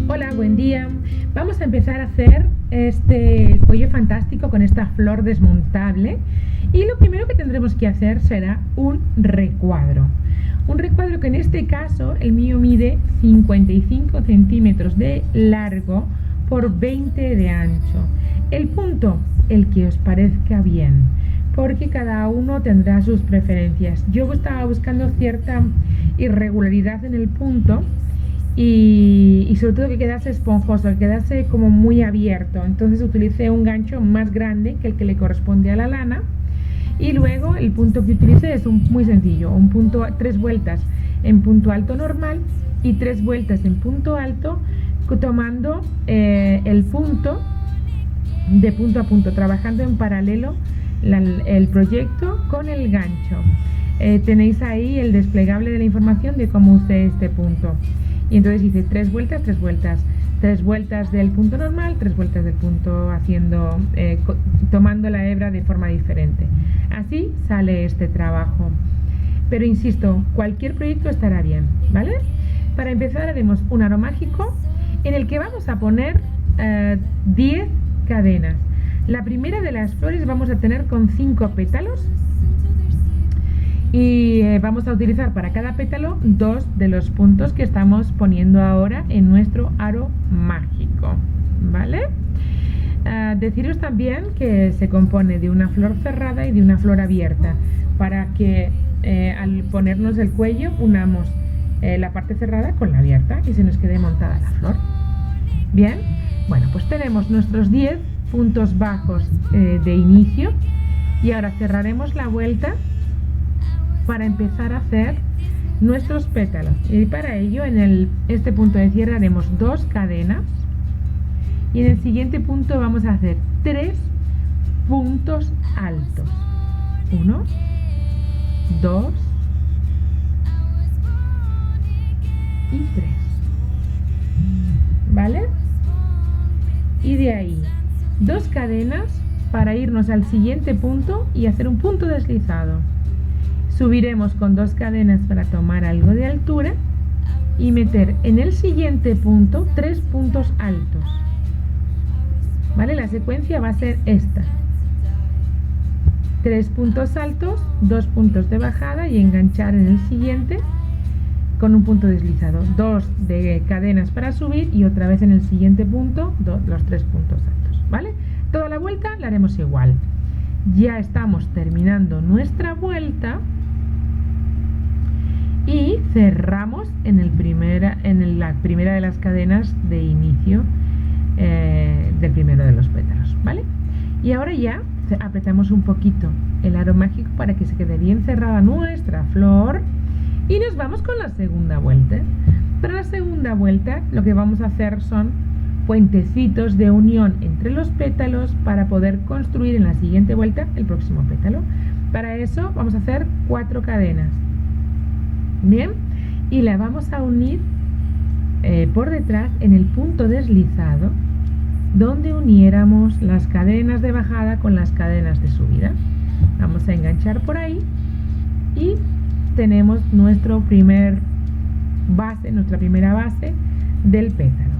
Hola, buen día. Vamos a empezar a hacer este cuello fantástico con esta flor desmontable y lo primero que tendremos que hacer será un recuadro. Un recuadro que en este caso el mío mide 55 centímetros de largo por 20 de ancho. El punto, el que os parezca bien, porque cada uno tendrá sus preferencias. Yo estaba buscando cierta irregularidad en el punto y sobre todo que quedase esponjoso, que quedase como muy abierto. Entonces utilicé un gancho más grande que el que le corresponde a la lana. Y luego el punto que utilicé es muy sencillo, un punto, 3 vueltas en punto alto normal y 3 vueltas en punto alto, tomando el punto de punto a punto, trabajando en paralelo el proyecto con el gancho. Tenéis ahí el desplegable de la información de cómo usé este punto. Y entonces hice 3 vueltas, 3 vueltas, 3 vueltas del punto normal, 3 vueltas del punto haciendo, tomando la hebra de forma diferente. Así sale este trabajo. Pero insisto, cualquier proyecto estará bien, ¿vale? Para empezar haremos un aro mágico en el que vamos a poner 10 cadenas. La primera de las flores vamos a tener con 5 pétalos. Y vamos a utilizar para cada pétalo 2 de los puntos que estamos poniendo ahora en nuestro aro mágico, ¿vale? Deciros también que se compone de una flor cerrada y de una flor abierta, para que al ponernos el cuello unamos la parte cerrada con la abierta y se nos quede montada la flor. Bien, bueno, pues tenemos nuestros 10 puntos bajos de inicio y ahora cerraremos la vuelta para empezar a hacer nuestros pétalos. Y para ello en este punto de cierre haremos 2 cadenas y en el siguiente punto vamos a hacer 3 puntos altos. 1, 2 y 3. ¿Vale? Y de ahí 2 cadenas para irnos al siguiente punto y hacer un punto deslizado. Subiremos con 2 cadenas para tomar algo de altura y meter en el siguiente punto 3 puntos altos. ¿Vale? La secuencia va a ser esta. 3 puntos altos, 2 puntos de bajada y enganchar en el siguiente con un punto deslizado. 2 de cadenas para subir y otra vez en el siguiente punto los 3 puntos altos. ¿Vale? Toda la vuelta la haremos igual. Ya estamos terminando nuestra vuelta. Y cerramos en la primera de las cadenas de inicio del primero de los pétalos, ¿vale? Y ahora ya apretamos un poquito el aro mágico para que se quede bien cerrada nuestra flor y nos vamos con la segunda vuelta. Para la segunda vuelta lo que vamos a hacer son puentecitos de unión entre los pétalos para poder construir en la siguiente vuelta el próximo pétalo. Para eso vamos a hacer 4 cadenas. Bien, y la vamos a unir por detrás en el punto deslizado donde uniéramos las cadenas de bajada con las cadenas de subida. Vamos a enganchar por ahí y tenemos nuestra primera base del pétalo.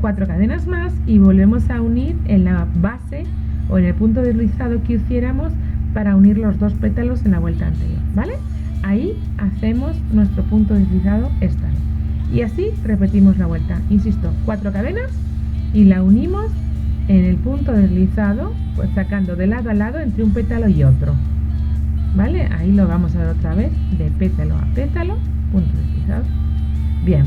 4 cadenas más y volvemos a unir en la base o en el punto deslizado que hiciéramos para unir los 2 pétalos en la vuelta anterior, ¿vale? Ahí hacemos nuestro punto deslizado esta vez. Y así repetimos la vuelta. Insisto, 4 cadenas y la unimos en el punto deslizado, pues sacando de lado a lado entre un pétalo y otro. ¿Vale? Ahí lo vamos a ver otra vez, de pétalo a pétalo, punto deslizado. Bien,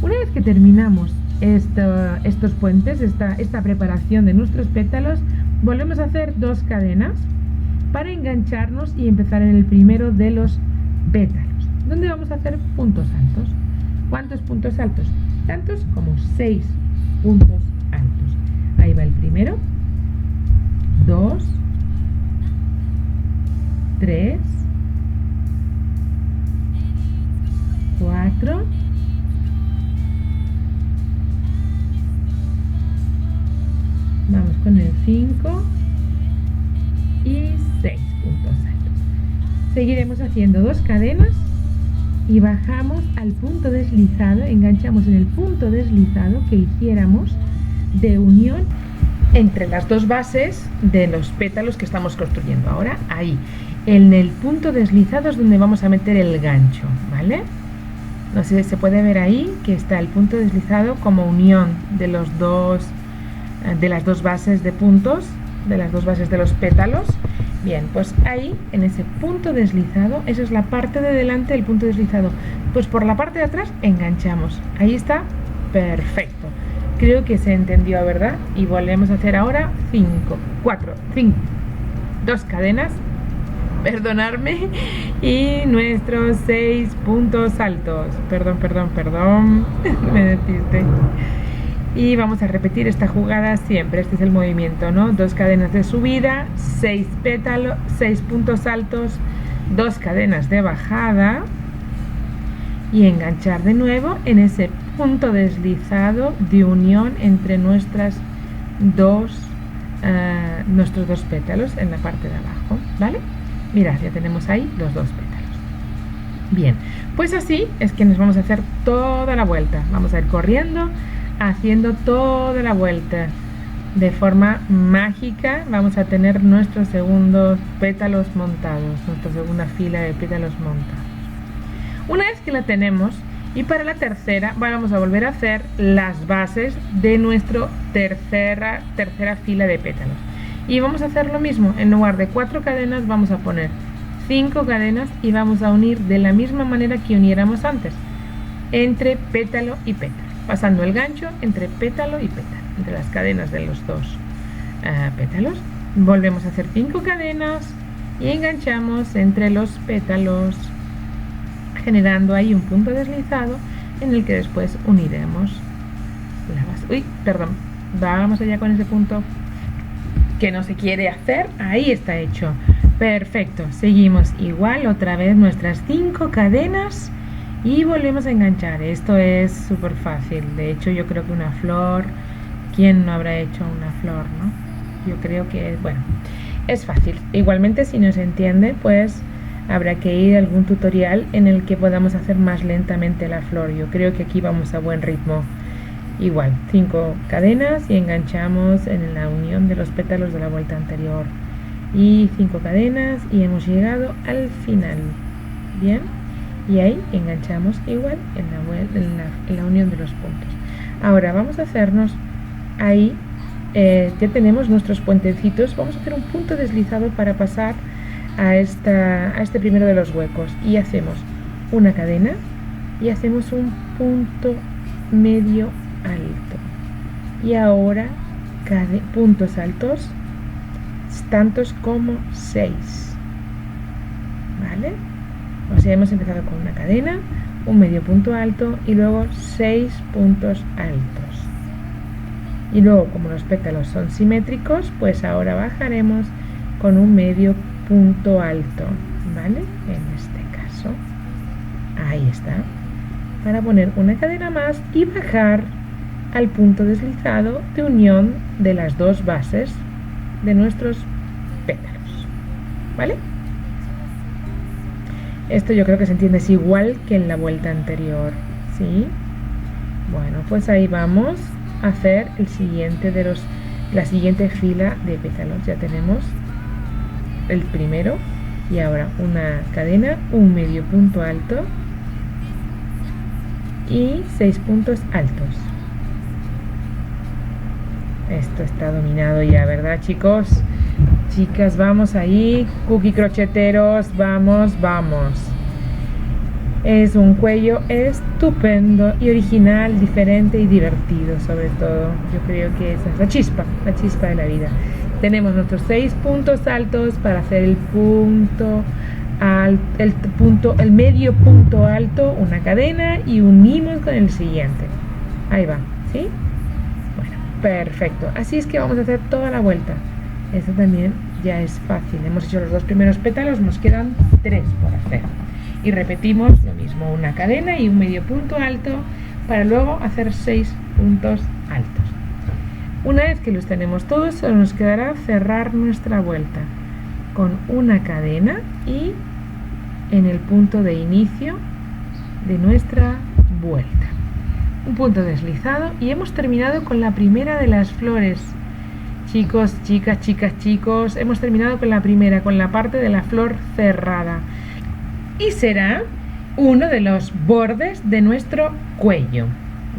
una vez que terminamos estos puentes, esta preparación de nuestros pétalos, volvemos a hacer 2 cadenas para engancharnos y empezar en el primero de los pétalos, donde vamos a hacer puntos altos. ¿Cuántos puntos altos? Tantos como 6 puntos altos. Ahí va el primero, 2, 3, 4, 5 y 6 puntos altos. Seguiremos haciendo 2 cadenas y bajamos al punto deslizado, enganchamos en el punto deslizado que hiciéramos de unión entre las dos bases de los pétalos que estamos construyendo. Ahora ahí, en el punto deslizado es donde vamos a meter el gancho, ¿vale? No sé, se puede ver ahí que está el punto deslizado como unión de las dos bases de puntos, de las dos bases de los pétalos. Bien, pues ahí, en ese punto deslizado, esa es la parte de delante del punto deslizado. Pues por la parte de atrás enganchamos. Ahí está, perfecto. Creo que se entendió, ¿verdad? Y volvemos a hacer ahora 5, 4, 5, 2 cadenas, perdonarme, y nuestros 6 puntos altos. Perdón, me despiste. Y vamos a repetir esta jugada siempre. Este es el movimiento, ¿no? 2 cadenas de subida, 6 pétalos, 6 puntos altos, 2 cadenas de bajada y enganchar de nuevo en ese punto deslizado de unión entre nuestros dos pétalos en la parte de abajo, ¿vale? Mirad, ya tenemos ahí los 2 pétalos. Bien, pues así es que nos vamos a hacer toda la vuelta. Vamos a ir corriendo, haciendo toda la vuelta de forma mágica. Vamos a tener nuestros segundos pétalos montados, nuestra segunda fila de pétalos montados. Una vez que la tenemos, y para la tercera vamos a volver a hacer las bases de nuestra tercera fila de pétalos, y vamos a hacer lo mismo. En lugar de 4 cadenas vamos a poner 5 cadenas y vamos a unir de la misma manera que uniéramos antes, entre pétalo y pétalo, pasando el gancho entre pétalo y pétalo, entre las cadenas de los dos pétalos. Volvemos a hacer 5 cadenas y enganchamos entre los pétalos, generando ahí un punto deslizado en el que después uniremos la base. Uy, perdón, vamos allá con ese punto que no se quiere hacer. Ahí está hecho, perfecto. Seguimos igual, otra vez nuestras 5 cadenas y volvemos a enganchar. Esto es súper fácil. De hecho, yo creo que una flor, ¿quién no habrá hecho una flor, no? Yo creo que, bueno, es fácil. Igualmente, si no se entiende, pues habrá que ir a algún tutorial en el que podamos hacer más lentamente la flor. Yo creo que aquí vamos a buen ritmo. Igual, 5 cadenas y enganchamos en la unión de los pétalos de la vuelta anterior. Y 5 cadenas y hemos llegado al final. Bien, y ahí enganchamos igual en la unión de los puntos. Ahora vamos a hacernos ahí, ya tenemos nuestros puentecitos. Vamos a hacer un punto deslizado para pasar a este primero de los huecos, y hacemos una cadena y hacemos un punto medio alto, y ahora puntos altos tantos como 6, ¿vale? O sea, hemos empezado con una cadena, un medio punto alto y luego 6 puntos altos, y luego, como los pétalos son simétricos, pues ahora bajaremos con un medio punto alto, ¿vale? En este caso, ahí está, para poner una cadena más y bajar al punto deslizado de unión de las dos bases de nuestros pétalos, ¿vale? Esto yo creo que se entiende, es igual que en la vuelta anterior, ¿sí? Bueno, pues ahí vamos a hacer la siguiente fila de pétalos. Ya tenemos el primero, y ahora una cadena, un medio punto alto y 6 puntos altos. Esto está dominado ya, ¿verdad, chicos? Chicas, vamos ahí, cookie crocheteros, vamos. Es un cuello estupendo y original, diferente y divertido, sobre todo. Yo creo que esa es la chispa de la vida. Tenemos nuestros 6 puntos altos para hacer el medio punto alto, una cadena, y unimos con el siguiente. Ahí va, ¿sí? Bueno, perfecto. Así es que vamos a hacer toda la vuelta. Esto también ya es fácil. Hemos hecho los 2 primeros pétalos, nos quedan 3 por hacer. Y repetimos lo mismo, una cadena y un medio punto alto, para luego hacer 6 puntos altos. Una vez que los tenemos todos, solo nos quedará cerrar nuestra vuelta con una cadena y en el punto de inicio de nuestra vuelta. Un punto deslizado y hemos terminado con la primera de las flores. Chicos, chicas, chicos, hemos terminado con la primera, con la parte de la flor cerrada. Y será uno de los bordes de nuestro cuello,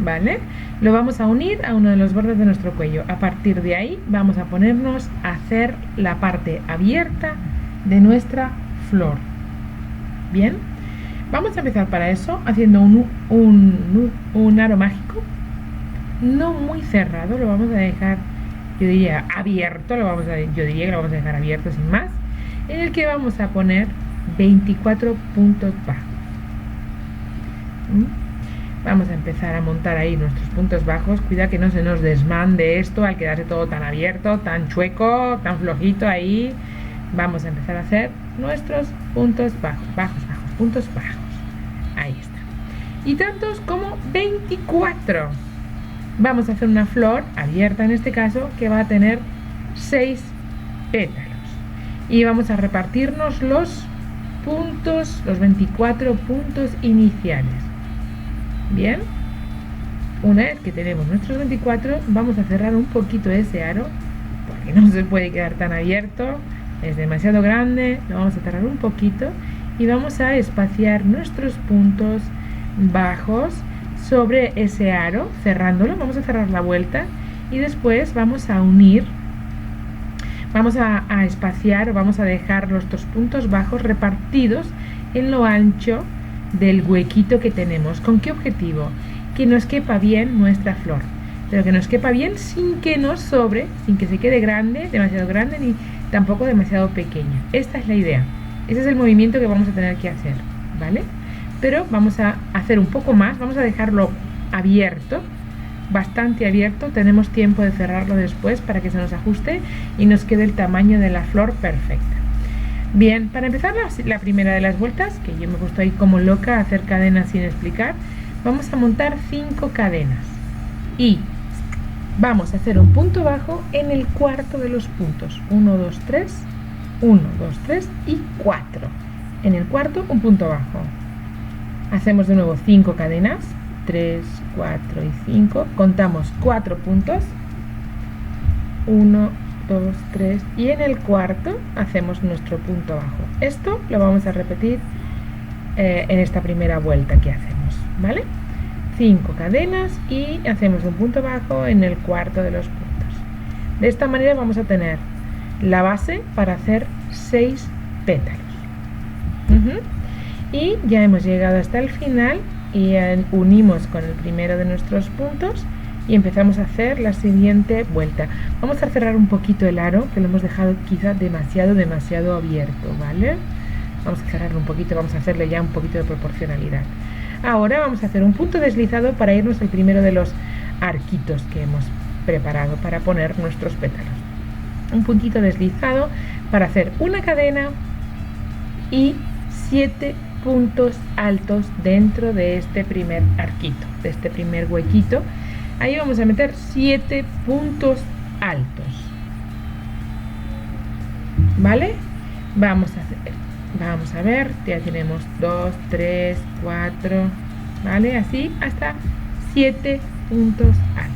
¿vale? Lo vamos a unir a uno de los bordes de nuestro cuello. A partir de ahí vamos a ponernos a hacer la parte abierta de nuestra flor. Bien, vamos a empezar para eso haciendo un aro mágico, no muy cerrado, lo vamos a dejar, yo diría abierto, yo diría que lo vamos a dejar abierto sin más, en el que vamos a poner 24 puntos bajos. Vamos a empezar a montar ahí nuestros puntos bajos. Cuidado que no se nos desmande esto al quedarse todo tan abierto, tan chueco, tan flojito ahí. Vamos a empezar a hacer nuestros puntos bajos, puntos bajos. Ahí está. Y tantos como 24. Vamos a hacer una flor abierta en este caso que va a tener 6 pétalos. Y vamos a repartirnos los puntos, los 24 puntos iniciales. Bien, una vez que tenemos nuestros 24, vamos a cerrar un poquito ese aro, porque no se puede quedar tan abierto, es demasiado grande, lo vamos a cerrar un poquito y vamos a espaciar nuestros puntos bajos sobre ese aro, cerrándolo. Vamos a cerrar la vuelta y después vamos a unir, vamos a espaciar, o vamos a dejar nuestros puntos bajos repartidos en lo ancho del huequito que tenemos. ¿Con qué objetivo? Que nos quepa bien nuestra flor, pero que nos quepa bien sin que nos sobre, sin que se quede grande, demasiado grande, ni tampoco demasiado pequeña. Esta es la idea, ese es el movimiento que vamos a tener que hacer, ¿vale? Pero vamos a hacer un poco más, vamos a dejarlo abierto, bastante abierto, tenemos tiempo de cerrarlo después para que se nos ajuste y nos quede el tamaño de la flor perfecta. Bien, para empezar la primera de las vueltas, que yo me he puesto ahí como loca a hacer cadenas sin explicar, vamos a montar 5 cadenas y vamos a hacer un punto bajo en el cuarto de los puntos. 1, 2, 3, 1, 2, 3 y 4. En el cuarto un punto bajo. Hacemos de nuevo 5 cadenas, 3, 4 y 5. Contamos 4 puntos. 1, 2, 3 y en el cuarto hacemos nuestro punto bajo. Esto lo vamos a repetir en esta primera vuelta que hacemos, ¿vale? 5 cadenas y hacemos un punto bajo en el cuarto de los puntos. De esta manera vamos a tener la base para hacer 6 pétalos. Y ya hemos llegado hasta el final y unimos con el primero de nuestros puntos y empezamos a hacer la siguiente vuelta. Vamos a cerrar un poquito el aro, que lo hemos dejado quizá demasiado abierto, ¿vale? Vamos a cerrarlo un poquito, vamos a hacerle ya un poquito de proporcionalidad. Ahora vamos a hacer un punto deslizado para irnos al primero de los arquitos que hemos preparado para poner nuestros pétalos. Un puntito deslizado para hacer una cadena y 7 puntos altos dentro de este primer arquito, de este primer huequito. Ahí vamos a meter 7 puntos altos, ¿vale? Vamos a ver, ya tenemos 2, 3, 4, ¿vale? Así hasta 7 puntos altos.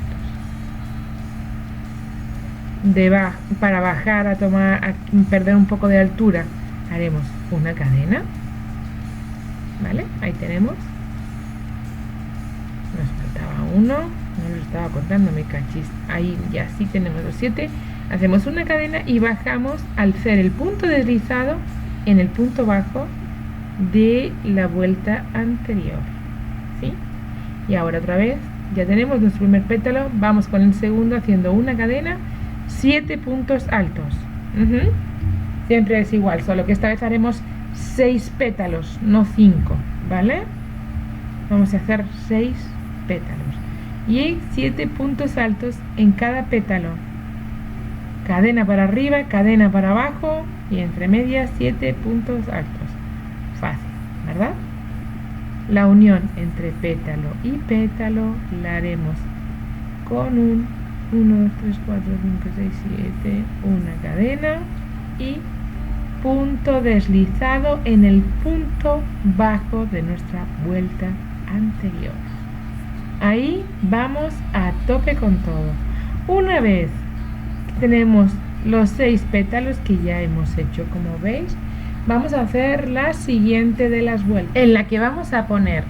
Para bajar a perder un poco de altura, haremos una cadena, ¿vale? Ahí tenemos. Nos faltaba uno, no lo estaba contando, me cachis. Ahí ya sí tenemos los 7. Hacemos una cadena y bajamos al hacer el punto deslizado en el punto bajo de la vuelta anterior, ¿sí? Y ahora otra vez, ya tenemos nuestro primer pétalo, vamos con el segundo haciendo una cadena, 7 puntos altos. Siempre es igual, solo que esta vez haremos 6 pétalos, no 5, ¿vale? Vamos a hacer 6 pétalos y 7 puntos altos en cada pétalo. Cadena para arriba, cadena para abajo y entre medias 7 puntos altos. Fácil, ¿verdad? La unión entre pétalo y pétalo la haremos con un 1, 2, 3, 4, 5, 6, 7, una cadena y punto deslizado en el punto bajo de nuestra vuelta anterior. Ahí vamos a tope con todo. Una vez que tenemos los 6 pétalos que ya hemos hecho, como veis, vamos a hacer la siguiente de las vueltas, en la que vamos a poner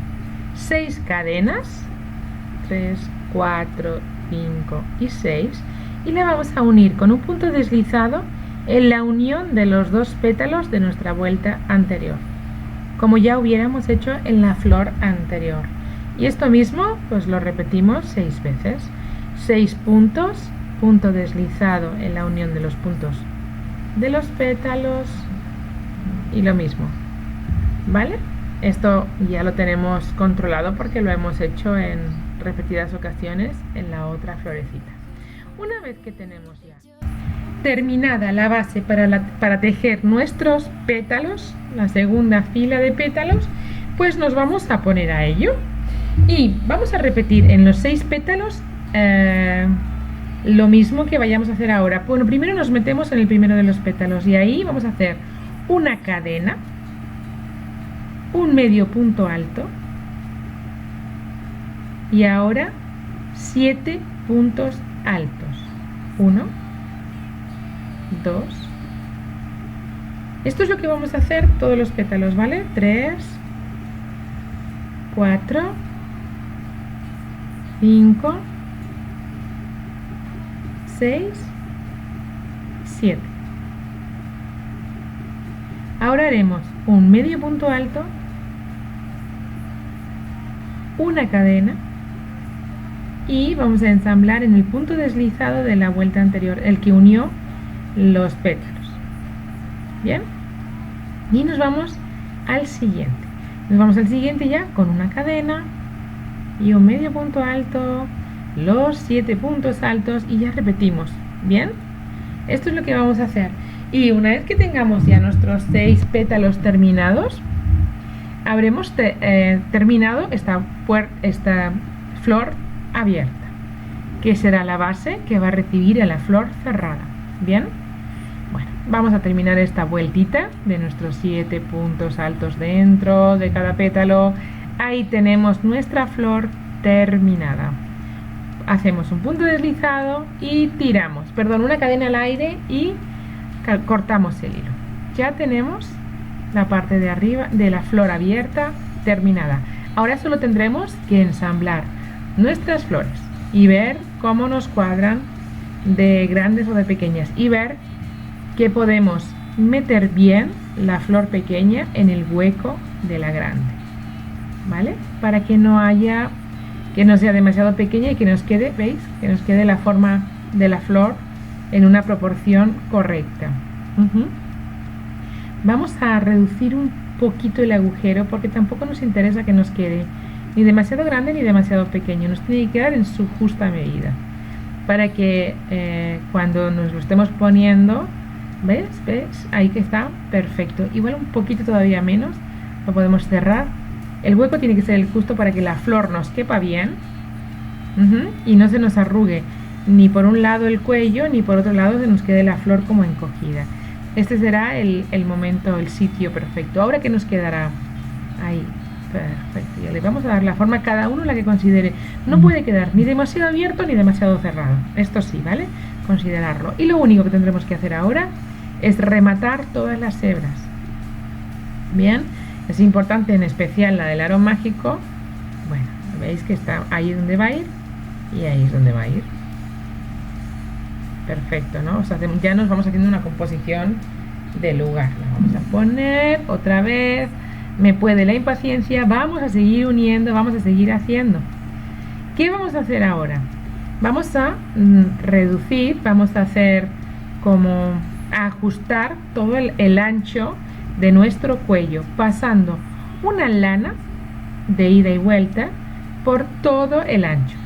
6 cadenas, 3, 4, 5 y 6, y la vamos a unir con un punto deslizado en la unión de los 2 pétalos de nuestra vuelta anterior, como ya hubiéramos hecho en la flor anterior. Y esto mismo pues lo repetimos 6 veces. 6 puntos, punto deslizado en la unión de los puntos de los pétalos y lo mismo, ¿vale? Esto ya lo tenemos controlado porque lo hemos hecho en repetidas ocasiones en la otra florecita. Una vez que tenemos ya terminada la base para tejer nuestros pétalos, la segunda fila de pétalos, pues nos vamos a poner a ello y vamos a repetir en los 6 pétalos lo mismo que vayamos a hacer ahora. Bueno, primero nos metemos en el primero de los pétalos y ahí vamos a hacer una cadena, un medio punto alto y ahora 7 puntos altos. 1, 2. Esto es lo que vamos a hacer todos los pétalos, ¿vale? 3, 4, 5, 6, 7. Ahora haremos un medio punto alto, una cadena y vamos a ensamblar en el punto deslizado de la vuelta anterior, el que unió los pétalos. Bien, y nos vamos al siguiente. Nos vamos al siguiente ya con una cadena y un medio punto alto, los 7 puntos altos y ya repetimos. Bien, esto es lo que vamos a hacer. Y una vez que tengamos ya nuestros 6 pétalos terminados, habremos terminado esta flor abierta, que será la base que va a recibir a la flor cerrada. Bien, bueno, vamos a terminar esta vueltita de nuestros 7 puntos altos dentro de cada pétalo. Ahí tenemos nuestra flor terminada. Hacemos un punto deslizado y tiramos, una cadena al aire y cortamos el hilo. Ya tenemos la parte de arriba de la flor abierta terminada. Ahora solo tendremos que ensamblar nuestras flores y ver cómo nos cuadran de grandes o de pequeñas y ver que podemos meter bien la flor pequeña en el hueco de la grande, ¿vale? Para que no sea demasiado pequeña y que nos quede, ¿veis? Que nos quede la forma de la flor en una proporción correcta. Vamos a reducir un poquito el agujero porque tampoco nos interesa que nos quede ni demasiado grande ni demasiado pequeño. Nos tiene que quedar en su justa medida para que cuando nos lo estemos poniendo, ¿ves? Ahí que está perfecto. Igual un poquito todavía menos lo podemos cerrar. El hueco tiene que ser el justo para que la flor nos quepa bien y no se nos arrugue ni por un lado el cuello ni por otro lado se nos quede la flor como encogida. Este será el momento, el sitio perfecto. Ahora, ¿qué nos quedará? Ahí, perfecto. Ya le vamos a dar la forma a cada uno la que considere. No puede quedar ni demasiado abierto ni demasiado cerrado. Esto sí, ¿vale? Considerarlo. Y lo único que tendremos que hacer ahora es rematar todas las hebras. Bien, es importante en especial la del aro mágico. Bueno, veis que está ahí donde va a ir y ahí es donde va a ir. Perfecto, ¿no? O sea, ya nos vamos haciendo una composición de lugar. La vamos a poner otra vez. Me puede la impaciencia. Vamos a seguir uniendo, vamos a seguir haciendo. ¿Qué vamos a hacer ahora? Vamos a reducir, vamos a hacer como a ajustar todo el ancho de nuestro cuello, pasando una lana de ida y vuelta por todo el ancho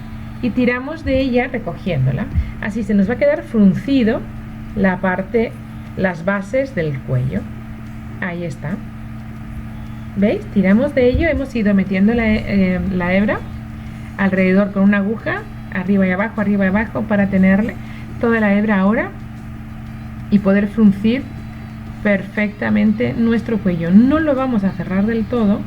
y tiramos de ella recogiéndola. Así se nos va a quedar fruncido la parte, las bases del cuello. Ahí está. ¿Veis? Tiramos de ello, hemos ido metiendo la hebra alrededor con una aguja arriba y abajo para tenerle toda la hebra ahora y poder fruncir perfectamente nuestro cuello. No lo vamos a cerrar del todo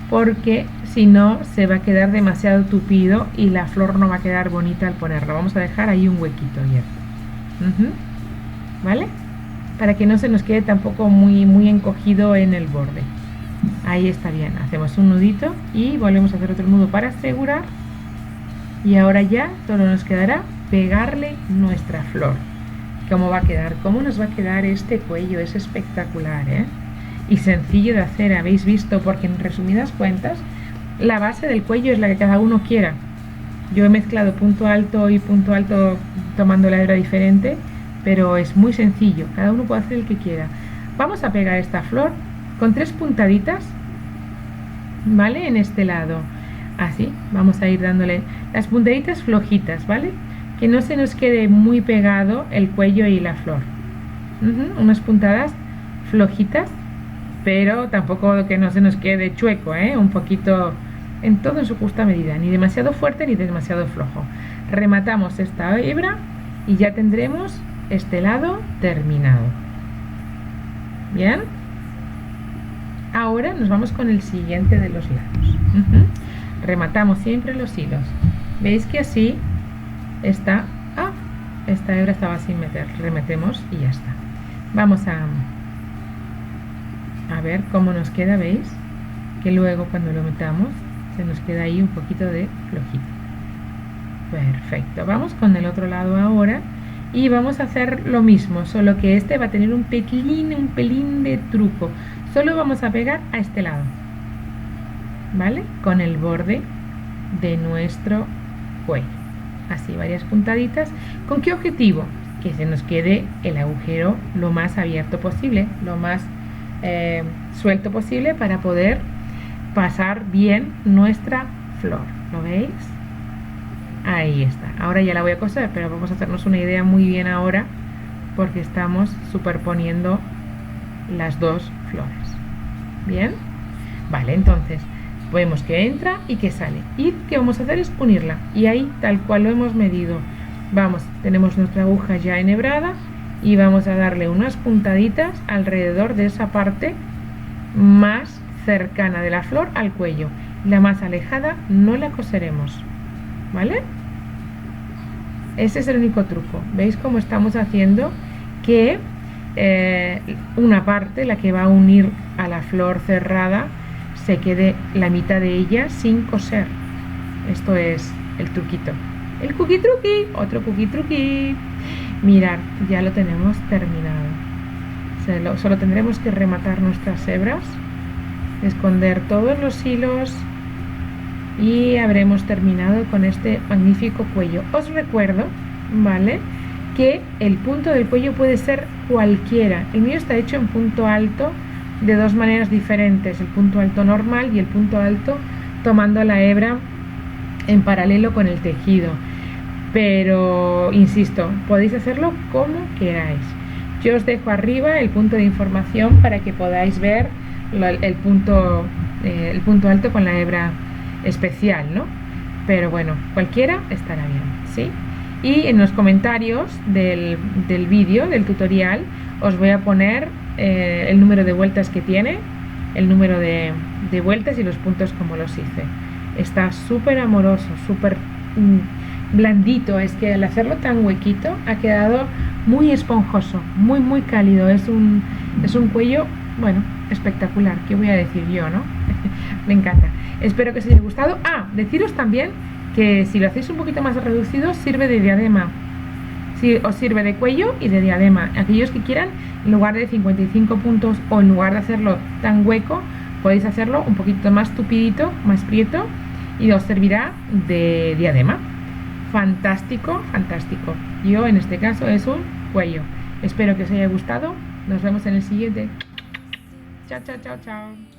porque si no se va a quedar demasiado tupido y la flor no va a quedar bonita al ponerla. Vamos a dejar ahí un huequito abierto. ¿Vale? Para que no se nos quede tampoco muy encogido en el borde. Ahí está bien. Hacemos un nudito y volvemos a hacer otro nudo para asegurar. Y ahora ya solo nos quedará pegarle nuestra flor. ¿Cómo va a quedar? ¿Cómo nos va a quedar este cuello? Es espectacular, ¿eh? Y sencillo de hacer, habéis visto, porque en resumidas cuentas la base del cuello es la que cada uno quiera. Yo he mezclado punto alto y punto alto tomando la hebra diferente, pero es muy sencillo, cada uno puede hacer el que quiera. Vamos a pegar esta flor con 3 puntaditas, ¿vale? En este lado, así, vamos a ir dándole las puntaditas flojitas, ¿vale? Que no se nos quede muy pegado el cuello y la flor. Unas puntadas flojitas, pero tampoco que no se nos quede chueco, un poquito en todo en su justa medida, ni demasiado fuerte ni demasiado flojo. Rematamos esta hebra y ya tendremos este lado terminado. Bien, ahora nos vamos con el siguiente de los lados. Rematamos siempre los hilos. Veis que así está. Esta hebra estaba sin meter, remetemos y ya está. Vamos a ver cómo nos queda. Veis que luego cuando lo metamos se nos queda ahí un poquito de flojito. Perfecto, vamos con el otro lado ahora y vamos a hacer lo mismo, solo que este va a tener un pelín de truco. Solo vamos a pegar a este lado, ¿vale? Con el borde de nuestro cuello, así varias puntaditas. ¿Con qué objetivo? Que se nos quede el agujero lo más abierto posible, lo más suelto posible, para poder pasar bien nuestra flor. ¿Lo veis? Ahí está. Ahora ya la voy a coser, pero vamos a hacernos una idea muy bien ahora, porque estamos superponiendo las dos flores. Bien, vale, entonces vemos que entra y que sale, y que vamos a hacer es unirla, y ahí tal cual lo hemos medido, vamos, tenemos nuestra aguja ya enhebrada y vamos a darle unas puntaditas alrededor de esa parte más cercana de la flor al cuello. La más alejada no la coseremos, ¿vale? Ese es el único truco. ¿Veis cómo estamos haciendo que una parte, la que va a unir a la flor cerrada, se quede la mitad de ella sin coser? Esto es el truquito. El cookie truqui, otro cookie truqui. Mirad, ya lo tenemos terminado. Solo tendremos que rematar nuestras hebras, esconder todos los hilos y habremos terminado con este magnífico cuello. Os recuerdo, ¿vale?, que el punto del cuello puede ser cualquiera. El mío está hecho en punto alto de dos maneras diferentes, el punto alto normal y el punto alto tomando la hebra en paralelo con el tejido. Pero insisto, podéis hacerlo como queráis. Yo os dejo arriba el punto de información para que podáis ver el punto alto con la hebra especial, ¿no? Pero bueno, cualquiera estará bien, ¿sí? Y en los comentarios del vídeo, del tutorial, os voy a poner el número de vueltas que tiene, el número de vueltas y los puntos como los hice. Está súper amoroso, súper blandito. Es que al hacerlo tan huequito ha quedado muy esponjoso, muy cálido. Es un cuello, bueno, espectacular. ¿Qué voy a decir yo, no? Me encanta. Espero que os haya gustado. Deciros también que si lo hacéis un poquito más reducido, sirve de diadema. Sí, os sirve de cuello y de diadema. Aquellos que quieran, en lugar de 55 puntos o en lugar de hacerlo tan hueco, podéis hacerlo un poquito más tupidito, más prieto, y os servirá de diadema. Fantástico, fantástico. Yo en este caso es un cuello. Espero que os haya gustado. Nos vemos en el siguiente. Chao, chao, chao, chao.